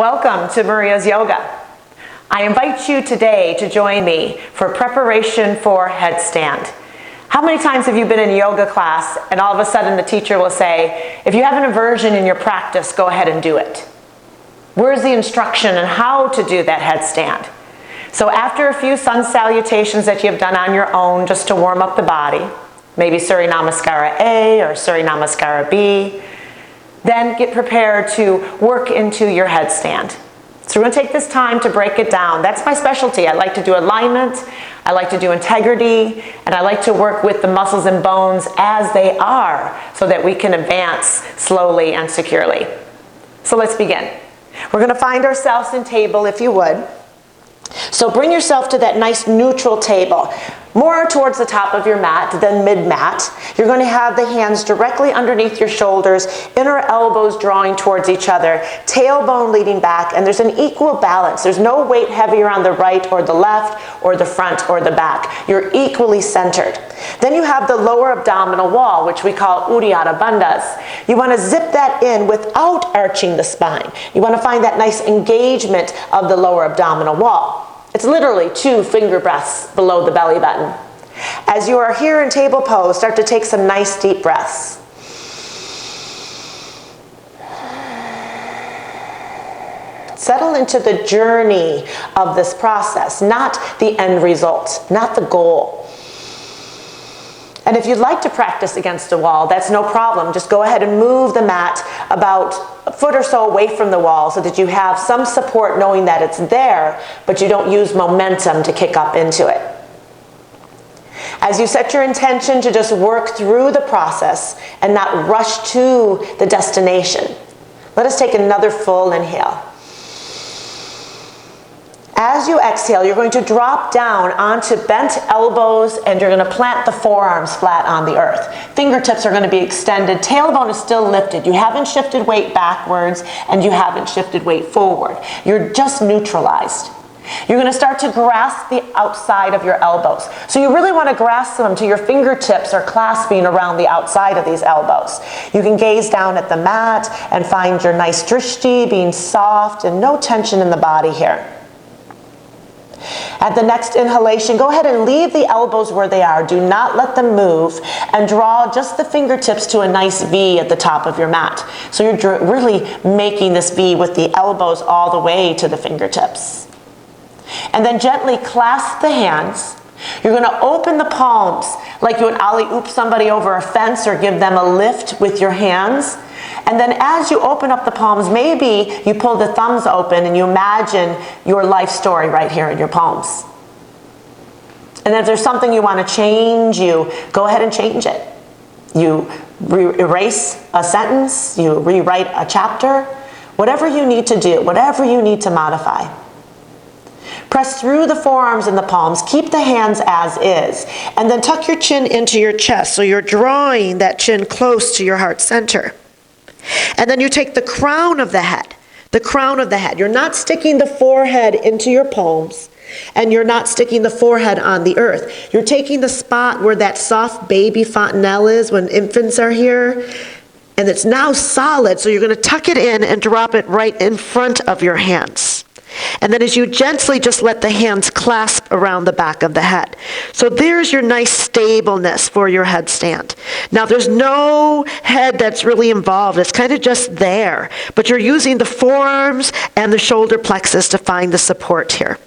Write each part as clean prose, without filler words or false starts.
Welcome to Maria's Yoga. I invite you today to join me for preparation for headstand. How many times have you been in a yoga class and all of a sudden the teacher will say, if you have an aversion in your practice, go ahead and do it. Where's the instruction on how to do that headstand? So after a few sun salutations that you've done on your own just to warm up the body, maybe Surya Namaskara A or Surya Namaskara B, then get prepared to work into your headstand. So we're going to take this time to break it down. That's my specialty. I like to do alignment, I like to do integrity, and I like to work with the muscles and bones as they are so that we can advance slowly and securely. So let's begin. We're going to find ourselves in table, if you would. So bring yourself to that nice neutral table, more towards the top of your mat than mid-mat. You're going to have the hands directly underneath your shoulders, inner elbows drawing towards each other, tailbone leading back, and there's an equal balance. There's no weight heavier on the right or the left or the front or the back. You're equally centered. Then you have the lower abdominal wall, which we call Uddiyana Bandhas. You want to zip that in without arching the spine. You want to find that nice engagement of the lower abdominal wall. It's literally 2 finger breaths below the belly button. As you are here in table pose, start to take some nice deep breaths. Settle into the journey of this process, not the end result, not the goal. And if you'd like to practice against a wall, that's no problem. Just go ahead and move the mat about a foot or so away from the wall so that you have some support knowing that it's there, but you don't use momentum to kick up into it. As you set your intention to just work through the process and not rush to the destination, let us take another full inhale. As you exhale, you're going to drop down onto bent elbows and you're going to plant the forearms flat on the earth. Fingertips are going to be extended. Tailbone is still lifted. You haven't shifted weight backwards and you haven't shifted weight forward. You're just neutralized. You're going to start to grasp the outside of your elbows. So you really want to grasp them to your fingertips are clasping around the outside of these elbows. You can gaze down at the mat and find your nice drishti being soft and no tension in the body here. At the next inhalation, go ahead and leave the elbows where they are. Do not let them move and draw just the fingertips to a nice V at the top of your mat. So you're really making this V with the elbows all the way to the fingertips. And then gently clasp the hands. You're going to open the palms like you would alley-oop somebody over a fence or give them a lift with your hands. And then as you open up the palms, maybe you pull the thumbs open and you imagine your life story right here in your palms. And if there's something you want to change, you go ahead and change it. You erase a sentence, you rewrite a chapter, whatever you need to do, whatever you need to modify. Press through the forearms and the palms. Keep the hands as is. And then tuck your chin into your chest so you're drawing that chin close to your heart center. And then you take the crown of the head. The crown of the head. You're not sticking the forehead into your palms. And you're not sticking the forehead on the earth. You're taking the spot where that soft baby fontanelle is when infants are here. And it's now solid. So you're going to tuck it in and drop it right in front of your hands. And then as you gently just let the hands clasp around the back of the head. So there's your nice stableness for your headstand. Now there's no head that's really involved. It's kind of just there. But you're using the forearms and the shoulder plexus to find the support here.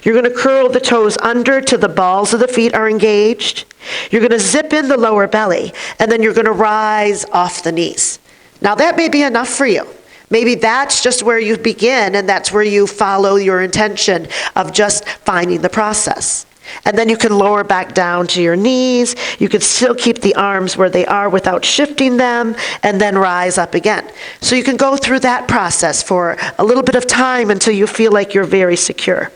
You're going to curl the toes under till the balls of the feet are engaged. You're going to zip in the lower belly. And then you're going to rise off the knees. Now that may be enough for you. Maybe that's just where you begin and that's where you follow your intention of just finding the process. And then you can lower back down to your knees. You can still keep the arms where they are without shifting them and then rise up again. So you can go through that process for a little bit of time until you feel like you're very secure.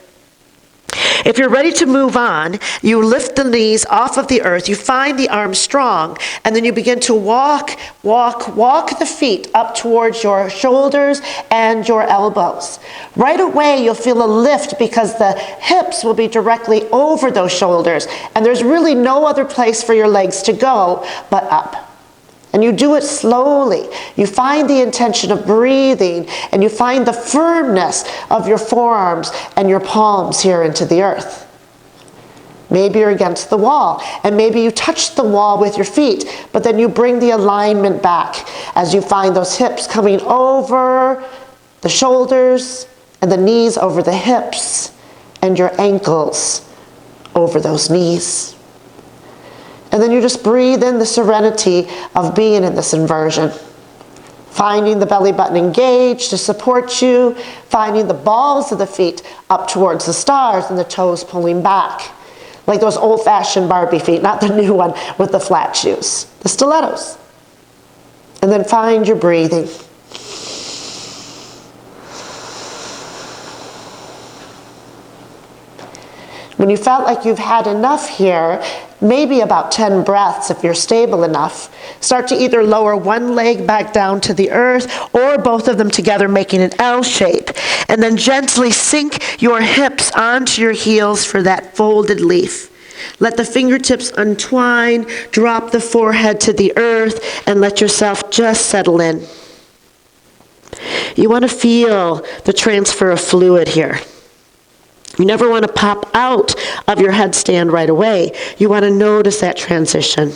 If you're ready to move on, you lift the knees off of the earth, you find the arms strong, and then you begin to walk the feet up towards your shoulders and your elbows. Right away, you'll feel a lift because the hips will be directly over those shoulders, and there's really no other place for your legs to go but up. And you do it slowly. You find the intention of breathing, and you find the firmness of your forearms and your palms here into the earth. Maybe you're against the wall, and maybe you touch the wall with your feet, but then you bring the alignment back as you find those hips coming over the shoulders, and the knees over the hips, and your ankles over those knees. And then you just breathe in the serenity of being in this inversion. Finding the belly button engaged to support you, finding the balls of the feet up towards the stars and the toes pulling back. Like those old-fashioned Barbie feet, not the new one with the flat shoes, the stilettos. And then find your breathing. When you felt like you've had enough here, maybe about 10 breaths if you're stable enough, start to either lower one leg back down to the earth or both of them together making an L shape. And then gently sink your hips onto your heels for that folded leaf. Let the fingertips untwine, drop the forehead to the earth, and let yourself just settle in. You want to feel the transfer of fluid here. You never want to pop out of your headstand right away. You want to notice that transition.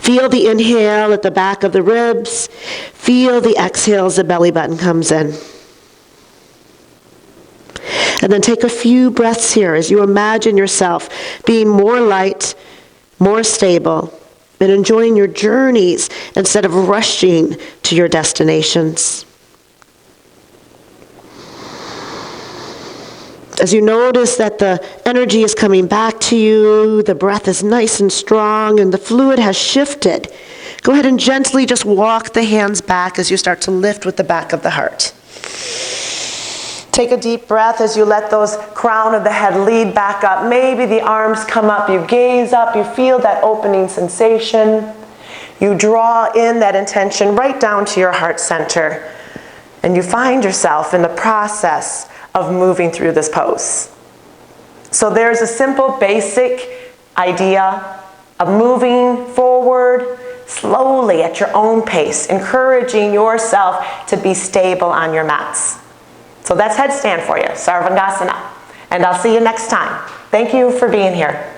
Feel the inhale at the back of the ribs. Feel the exhale as the belly button comes in. And then take a few breaths here as you imagine yourself being more light, more stable, and enjoying your journeys instead of rushing to your destinations. As you notice that the energy is coming back to you, the breath is nice and strong, and the fluid has shifted, go ahead and gently just walk the hands back as you start to lift with the back of the heart. Take a deep breath as you let those crown of the head lead back up. Maybe the arms come up, you gaze up, you feel that opening sensation. You draw in that intention right down to your heart center, and you find yourself in the process of moving through this pose. So there's a simple, basic idea of moving forward slowly at your own pace, encouraging yourself to be stable on your mats. So that's headstand for you, Sarvangasana. And I'll see you next time. Thank you for being here.